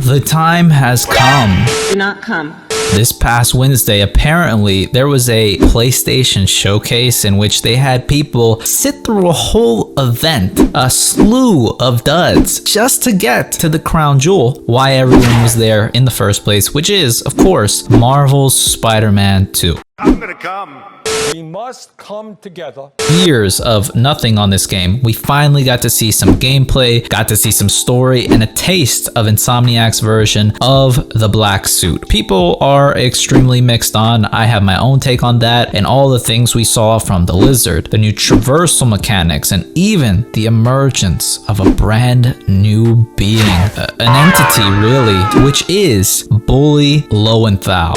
The time has come. Do not come. This past Wednesday, apparently, there was a PlayStation showcase in which they had people sit through a whole event, a slew of duds, just to get to the crown jewel, why everyone was there in the first place, which is, of course, Marvel's Spider-Man 2. I'm gonna come. We must come together. Years of nothing on this game. We finally got to see some gameplay, got to see some story, and a taste of Insomniac's version of the black suit. People are extremely mixed on. I have my own take on that and all the things we saw from the Lizard, the new traversal mechanics, and even the emergence of a brand new being, an entity really, which is Bully Lowenthal.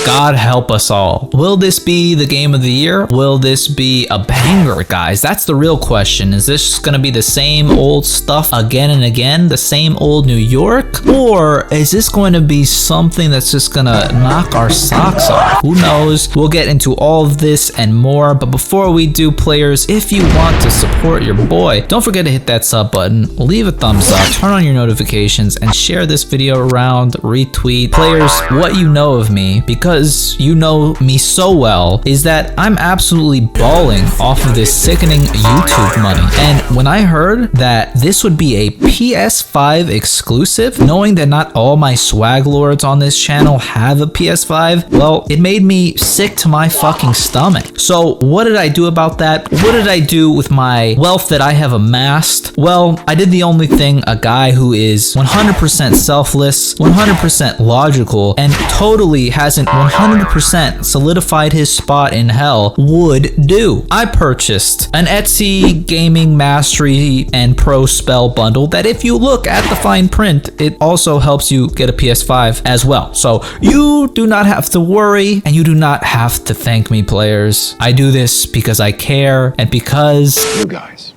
God help us all. Will this be the game of the year? Will this be a banger, guys? That's the real question. Is this gonna be the same old stuff again and again? The same old New York? Or is this going to be something that's just gonna knock our socks off? Who knows? We'll get into all of this and more. But before we do, players, if you want to support your boy, don't forget to hit that sub button, leave a thumbs up, turn on your notifications, and share this video around, retweet. Players, what you know of me, because you know me so well, is that I'm absolutely balling off of this sickening YouTube money. And when I heard that this would be a PS5 exclusive, knowing that not all my swag lords on this channel have a PS5, well, it made me sick to my fucking stomach. So what did I do about that? What did I do with my wealth that I have amassed? Well, I did the only thing a guy who is 100% selfless, 100% logical, and totally hasn't 100% solidified his spot in hell would do. I purchased an Etsy Gaming Mastery and Pro Spell bundle that, if you look at the fine print, it also helps you get a PS5 as well. So you do not have to worry, and you do not have to thank me, players. I do this because I care, and because you guys,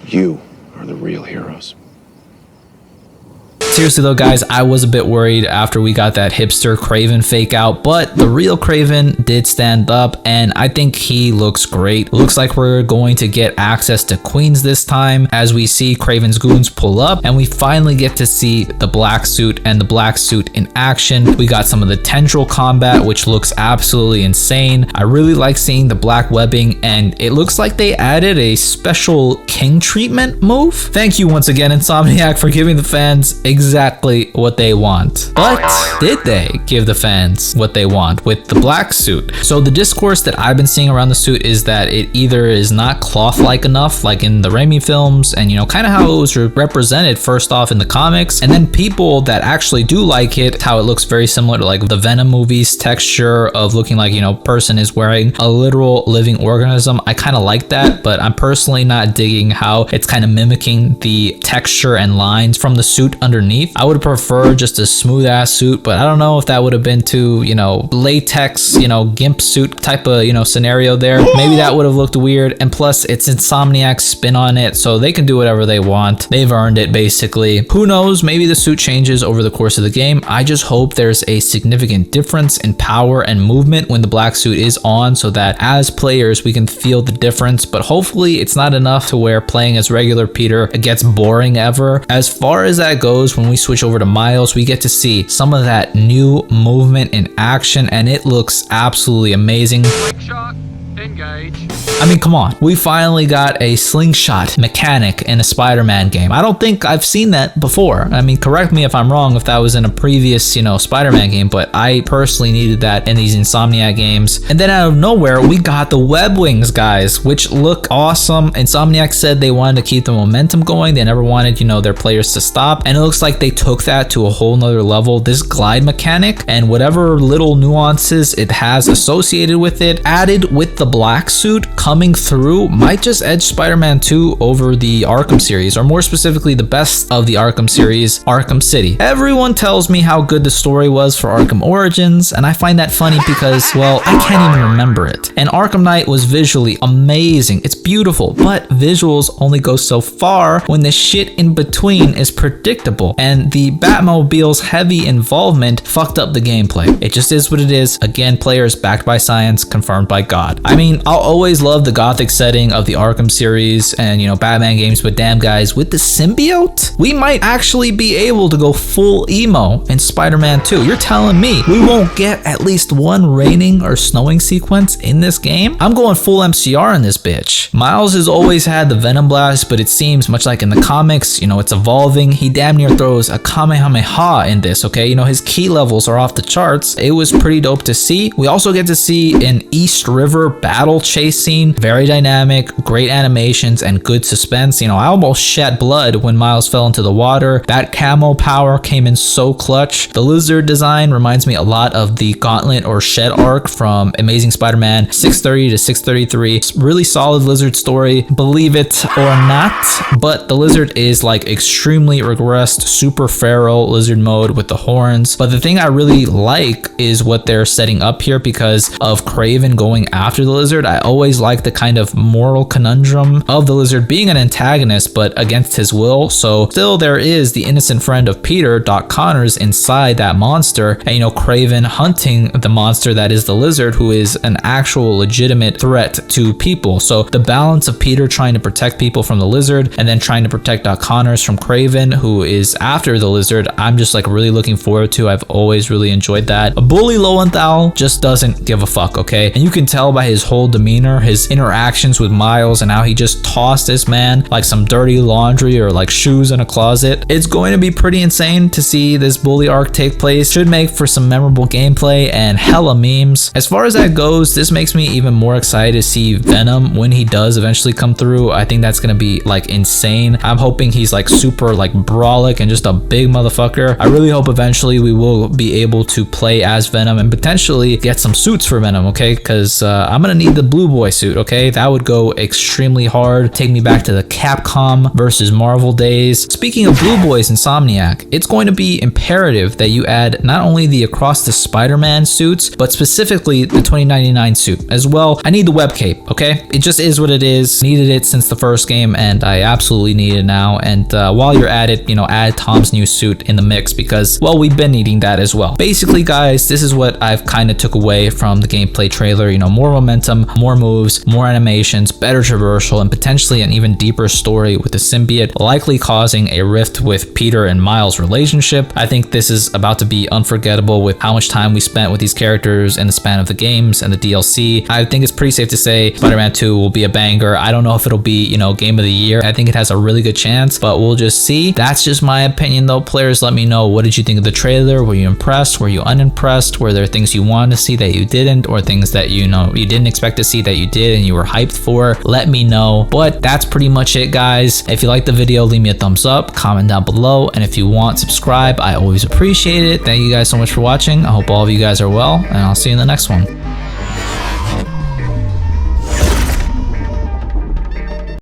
you are the real heroes. Seriously though, guys, I was a bit worried after we got that hipster Kraven fake out, but the real Kraven did stand up, and I think he looks great. Looks like we're going to get access to Queens this time as we see Kraven's goons pull up, and we finally get to see the black suit and the black suit in action. We got some of the tendril combat, which looks absolutely insane. I really like seeing the black webbing, and it looks like they added a special king treatment move. Thank you once again, Insomniac, for giving the fans exactly what they want. But did they give the fans what they want with the black suit? So the discourse that I've been seeing around the suit is that it either is not cloth-like enough, like in the Raimi films, and you know, kind of how it was represented first off in the comics, and then people that actually do like it, how it looks very similar to like the Venom movies texture of looking like, you know, person is wearing a literal living organism. I kind of like that, but I'm personally not digging how it's kind of mimicking the texture and lines from the suit underneath. I would prefer just a smooth ass suit, but I don't know if that would have been too, you know, latex, you know, gimp suit type of, you know, scenario there. Maybe that would have looked weird. And plus it's Insomniac's spin on it, so they can do whatever they want. They've earned it basically. Who knows, maybe the suit changes over the course of the game. I just hope there's a significant difference in power and movement when the black suit is on, so that as players we can feel the difference. But hopefully it's not enough to where playing as regular Peter it gets boring ever. As far as that goes, when we switch over to Miles, we get to see some of that new movement in action, and it looks absolutely amazing. Quick shot, engage. I mean, come on. We finally got a slingshot mechanic in a Spider-Man game. I don't think I've seen that before. I mean, correct me if I'm wrong if that was in a previous, you know, Spider-Man game, but I personally needed that in these Insomniac games. And then out of nowhere, we got the web wings, guys, which look awesome. Insomniac said they wanted to keep the momentum going. They never wanted, you know, their players to stop. And it looks like they took that to a whole nother level. This glide mechanic and whatever little nuances it has associated with it, added with the black suit coming through might just edge Spider-Man 2 over the Arkham series, or more specifically the best of the Arkham series, Arkham City. Everyone tells me how good the story was for Arkham Origins, and I find that funny because, well, I can't even remember it. And Arkham Knight was visually amazing. It's beautiful, but visuals only go so far when the shit in between is predictable, and the Batmobile's heavy involvement fucked up the gameplay. It just is what it is. Again, players backed by science, confirmed by God. I mean, I'll always love the gothic setting of the Arkham series and, you know, Batman games, but damn guys, with the symbiote, we might actually be able to go full emo in Spider-Man 2. You're telling me we won't get at least one raining or snowing sequence in this game? I'm going full MCR in this bitch. Miles has always had the Venom Blast, but it seems much like in the comics, you know, it's evolving. He damn near throws a Kamehameha in this, okay? You know, his key levels are off the charts. It was pretty dope to see. We also get to see an East River battle chase scene. Very dynamic, great animations, and good suspense. You know, I almost shed blood when Miles fell into the water. That camo power came in so clutch. The lizard design reminds me a lot of the Gauntlet or Shed arc from Amazing Spider-Man 630 to 633. It's really solid lizard story, believe it or not, but the lizard is like extremely regressed, super feral lizard mode with the horns. But the thing I really like is what they're setting up here because of Kraven going after the lizard. I always like the kind of moral conundrum of the lizard being an antagonist but against his will. So still there is the innocent friend of Peter, Doc Connors, inside that monster, and you know, Kraven hunting the monster that is the lizard, who is an actual legitimate threat to people. So the balance of Peter trying to protect people from the lizard and then trying to protect Doc Connors from Kraven, who is after the lizard, I'm just like really looking forward to. I've always really enjoyed that. Bully Lowenthal just doesn't give a fuck, okay? And you can tell by his whole demeanor, his interactions with Miles, and how he just tossed this man like some dirty laundry or like shoes in a closet. It's going to be pretty insane to see this Bully arc take place. Should make for some memorable gameplay and hella memes. As far as that goes, this makes me even more excited to see Venom when he does eventually come through. I think that's gonna be like insane. I'm hoping he's like super like brawlic and just a big motherfucker. I really hope eventually we will be able to play as Venom and potentially get some suits for Venom, okay? Because I'm gonna need the Blue Boy suit, okay? That would go extremely hard. Take me back to the Capcom versus Marvel days. Speaking of Blue Boys, Insomniac, it's going to be imperative that you add not only the Across the Spider-Man suits, but specifically the 2099 suit as well. I need the web cape, okay? It just is what it is. Needed it since the first game, and I absolutely need it now. And while you're at it, you know, add Tom's new suit in the mix because, well, we've been needing that as well. Basically, guys, this is what I've kind of took away from the gameplay trailer. You know, more momentum, more moves, more animations, better traversal, and potentially an even deeper story with the symbiote likely causing a rift with Peter and Miles' relationship. I think this is about to be unforgettable with how much time we spent with these characters in the span of the games and the DLC. I think it's pretty safe to say Spider-Man 2 will be a banger. I don't know if it'll be, you know, game of the year. I think it has a really good chance, but we'll just see. That's just my opinion though. Players, let me know, what did you think of the trailer? Were you impressed? Were you unimpressed? Were there things you wanted to see that you didn't, or things that you know you didn't expect to see that you did and you were hyped for? Let me know. But that's pretty much it, guys. If you liked the video, leave me a thumbs up, comment down below, and if you want, subscribe. I always appreciate it. Thank you guys so much for watching. I hope all of you guys are well, and I'll see you in the next one.